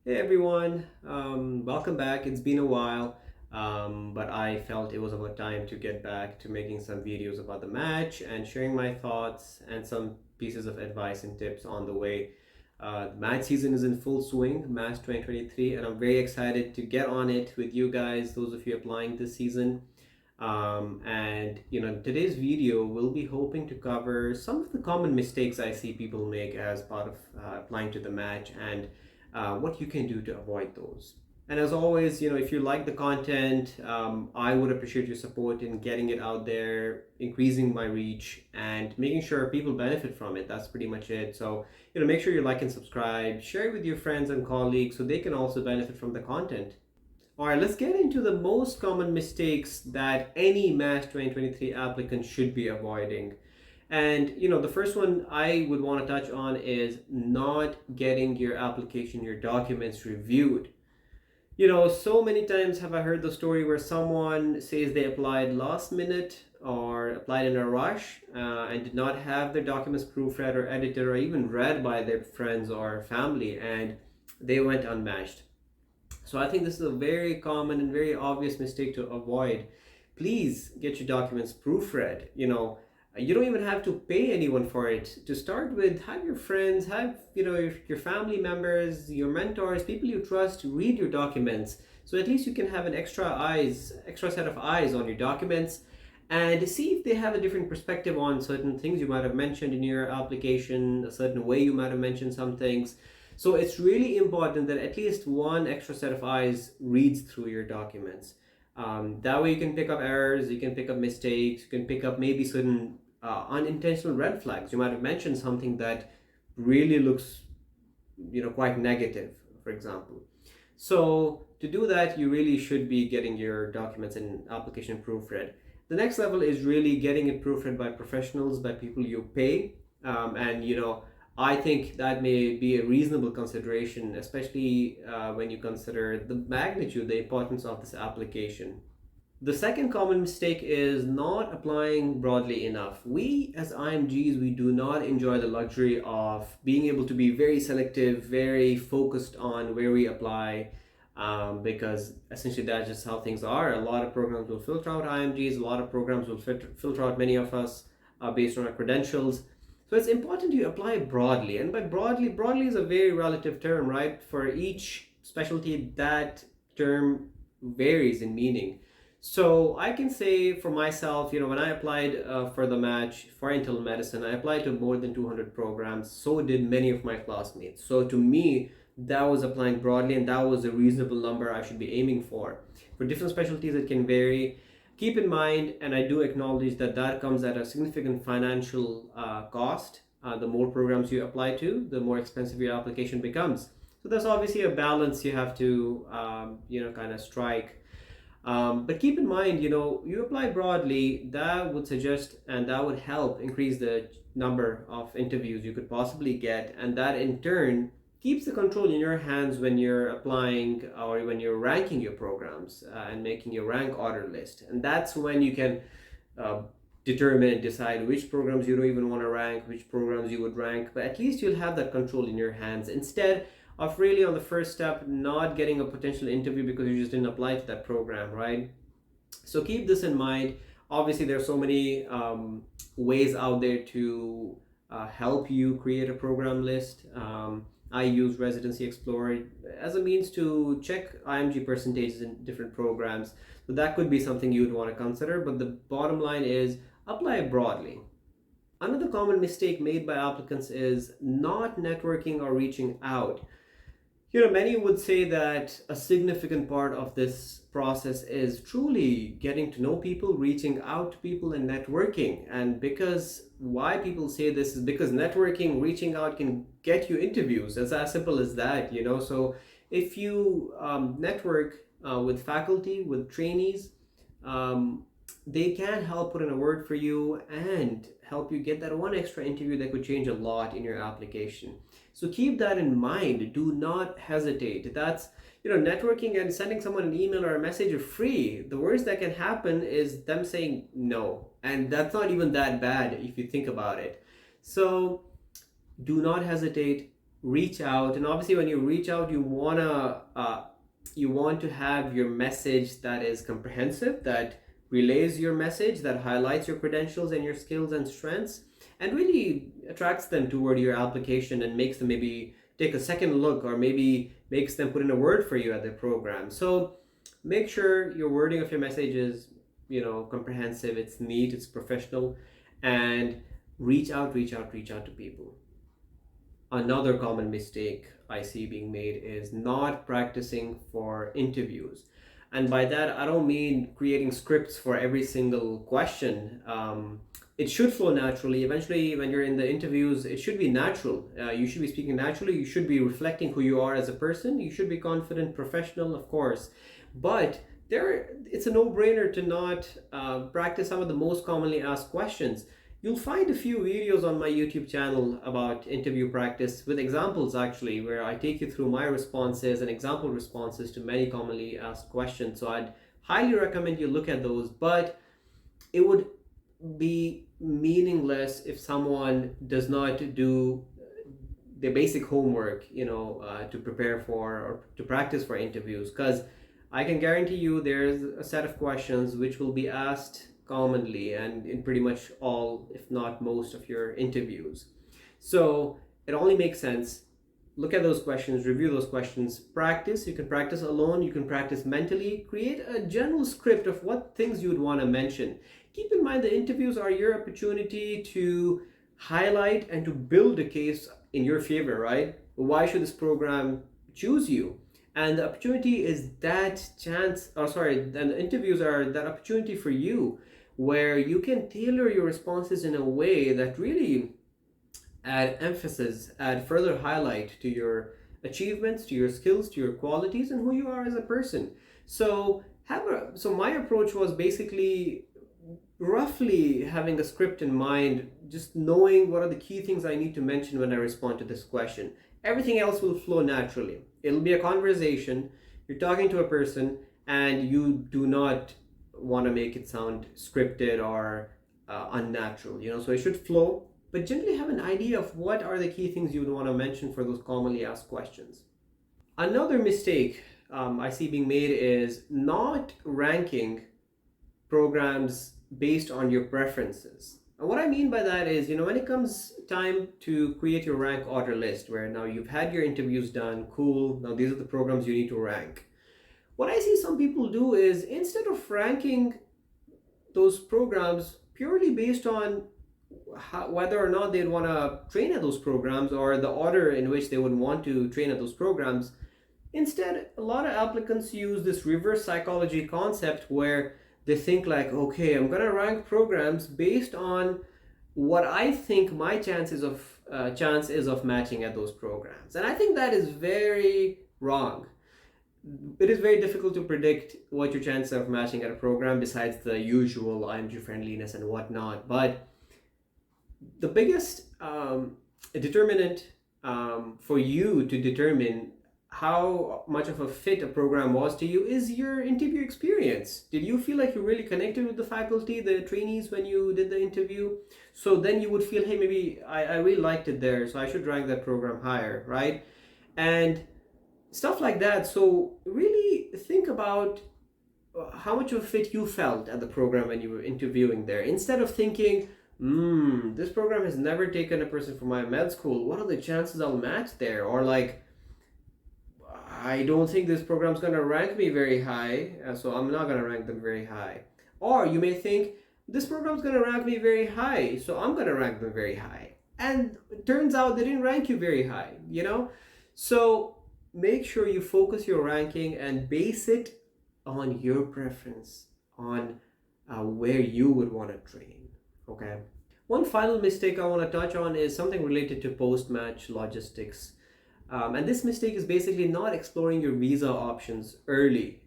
Hey everyone, welcome back. It's been a while, but I felt it was about time to get back to making some videos about the match and sharing my thoughts and some pieces of advice and tips on the way. The match season is in full swing, Match 2023, and I'm very excited to get on it with you guys, those of you applying this season. Today's video we'll be hoping to cover some of the common mistakes I see people make as part of applying to the match and what you can do to avoid those. And as always, if you like the content, I would appreciate your support in getting it out there, increasing my reach, and making sure people benefit from it. That's pretty much it. So, make sure you like and subscribe, share it with your friends and colleagues so they can also benefit from the content. All right, let's get into the most common mistakes that any Match 2023 applicant should be avoiding. And the first one I would want to touch on is not getting your application, your documents reviewed. So many times have I heard the story where someone says they applied last minute or applied in a rush and did not have their documents proofread or edited or even read by their friends or family, and they went unmatched. So I think this is a very common and very obvious mistake to avoid. Please get your documents proofread. You don't even have to pay anyone for it. To start with, have your friends, have your family members, your mentors, people you trust read your documents. So at least you can have an extra set of eyes on your documents and see if they have a different perspective on certain things you might have mentioned in your application, a certain way you might have mentioned some things. So it's really important that at least one extra set of eyes reads through your documents. That way you can pick up errors, you can pick up mistakes, you can pick up maybe certain unintentional red flags. You might have mentioned something that really looks, quite negative, for example. So to do that, you really should be getting your documents and application proofread. The next level is really getting it proofread by professionals, by people you pay. I think that may be a reasonable consideration, especially when you consider the magnitude, the importance of this application. The second common mistake is not applying broadly enough. We as IMGs, we do not enjoy the luxury of being able to be very selective, very focused on where we apply, because essentially that's just how things are. A lot of programs will filter out IMGs, a lot of programs will filter out many of us based on our credentials. So it's important to apply broadly, and by broadly is a very relative term, right? For each specialty, that term varies in meaning. So I can say for myself, when I applied for the match for internal medicine, I applied to more than 200 programs. So did many of my classmates. So to me, that was applying broadly, and that was a reasonable number I should be aiming for. For different specialties, it can vary. Keep in mind, and I do acknowledge that comes at a significant financial cost. The more programs you apply to, the more expensive your application becomes. So there's obviously a balance you have to, kind of strike. But keep in mind, you apply broadly, that would suggest and that would help increase the number of interviews you could possibly get. And that in turn keeps the control in your hands when you're applying or when you're ranking your programs and making your rank order list. And that's when you can determine and decide which programs you don't even want to rank, which programs you would rank, but at least you'll have that control in your hands instead of really on the first step not getting a potential interview because you just didn't apply to that program, right? So keep this in mind. Obviously, there are so many ways out there to help you create a program list. I use Residency Explorer as a means to check IMG percentages in different programs. So that could be something you would want to consider, but the bottom line is apply broadly. Another common mistake made by applicants is not networking or reaching out. Many would say that a significant part of this process is truly getting to know people, reaching out to people, and networking. And because why people say this is because networking, reaching out can get you interviews. It's as simple as that, So if you network with faculty, with trainees, they can help put in a word for you and help you get that one extra interview that could change a lot in your application. So keep that in mind. Do not hesitate. That's, networking and sending someone an email or a message are free. The worst that can happen is them saying no. And that's not even that bad if you think about it. So do not hesitate. reach out. And obviously when you reach out, you want to have your message that is comprehensive, that relays your message, that highlights your credentials and your skills and strengths, and really attracts them toward your application and makes them maybe take a second look, or maybe makes them put in a word for you at the program. So make sure your wording of your message is, comprehensive, it's neat, it's professional, and reach out to people. Another common mistake I see being made is not practicing for interviews. And by that, I don't mean creating scripts for every single question. It should flow naturally. Eventually, when you're in the interviews, it should be natural. You should be speaking naturally. You should be reflecting who you are as a person. You should be confident, professional, of course. But it's a no-brainer to not practice some of the most commonly asked questions. You'll find a few videos on my YouTube channel about interview practice with examples, actually, where I take you through my responses and example responses to many commonly asked questions. So I'd highly recommend you look at those, but it would be meaningless if someone does not do the basic homework, to prepare for or to practice for interviews, because I can guarantee you there's a set of questions which will be asked commonly and in pretty much all, if not most, of your interviews. So it only makes sense. Look at those questions, review those questions, practice. You can practice alone, you can practice mentally, create a general script of what things you would want to mention. Keep in mind the interviews are your opportunity to highlight and to build a case in your favor, right? Why should this program choose you? And the opportunity is that chance, and the interviews are that opportunity for you where you can tailor your responses in a way that really add emphasis, add further highlight to your achievements, to your skills, to your qualities, and who you are as a person. So my approach was basically roughly having a script in mind, just knowing what are the key things I need to mention when I respond to this question. Everything else will flow naturally. It'll be a conversation. You're talking to a person and you do not want to make it sound scripted or unnatural, so it should flow, but generally have an idea of what are the key things you would want to mention for those commonly asked questions. Another mistake I see being made is not ranking programs based on your preferences. And what I mean by that is, when it comes time to create your rank order list, where now you've had your interviews done, cool, now these are the programs you need to rank. What I see some people do is, instead of ranking those programs purely based on whether or not they'd want to train at those programs or the order in which they would want to train at those programs, instead, a lot of applicants use this reverse psychology concept where they think like, okay, I'm going to rank programs based on what I think my chance is of matching at those programs. And I think that is very wrong. It is very difficult to predict what your chances of matching at a program, besides the usual IMG friendliness and whatnot. But the biggest determinant for you to determine how much of a fit a program was to you is your interview experience. Did you feel like you really connected with the faculty, the trainees, when you did the interview? So then you would feel, hey, maybe I really liked it there, so I should rank that program higher, right? And stuff like that. So really think about how much of a fit you felt at the program when you were interviewing there, instead of thinking, this program has never taken a person from my med school, what are the chances I'll match there? Or like, I don't think this program's going to rank me very high, so I'm not going to rank them very high. Or you may think, this program's going to rank me very high, so I'm going to rank them very high. And it turns out they didn't rank you very high, So make sure you focus your ranking and base it on your preference, on where you would want to train, okay? One final mistake I want to touch on is something related to post-match logistics. And this mistake is basically not exploring your visa options early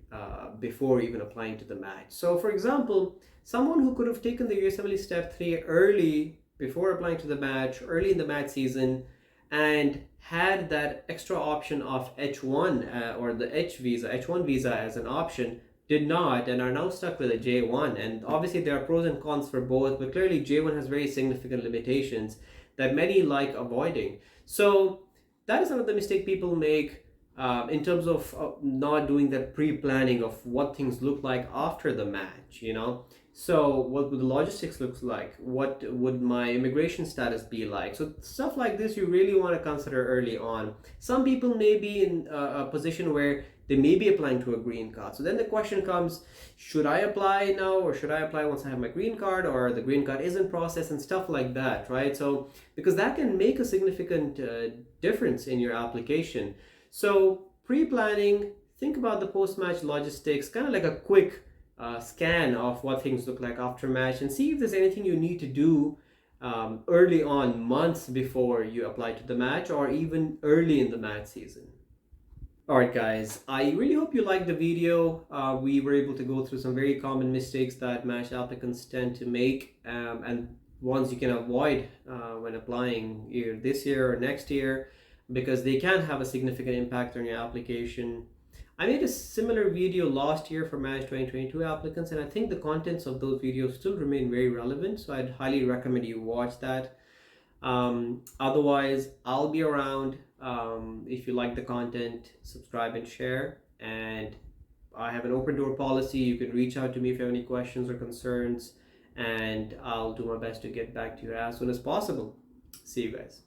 before even applying to the match. So for example, someone who could have taken the USMLE Step 3 early before applying to the match, early in the match season, and had that extra option of H1 or the H1 visa as an option, did not, and are now stuck with a J1. And obviously there are pros and cons for both, but clearly J1 has very significant limitations that many like avoiding. So that is another mistake people make in terms of not doing that pre-planning of what things look like after the match, you know. So what would the logistics looks like? What would my immigration status be like? So stuff like this you really want to consider early on. Some people may be in a position where they may be applying to a green card. So then the question comes, should I apply now or should I apply once I have my green card, or the green card is in process and stuff like that, right? So because that can make a significant difference in your application. So pre-planning, think about the post-match logistics, kind of like a quick scan of what things look like after match, and see if there's anything you need to do early on, months before you apply to the match, or even early in the match season. Alright guys, I really hope you liked the video. We were able to go through some very common mistakes that match applicants tend to make, and ones you can avoid when applying either this year or next year, because they can have a significant impact on your application. I made a similar video last year for Match 2022 applicants, and I think the contents of those videos still remain very relevant, so I'd highly recommend you watch that. Otherwise, I'll be around. If you like the content, subscribe and share. And I have an open door policy. You can reach out to me if you have any questions or concerns, and I'll do my best to get back to you as soon as possible. See you guys.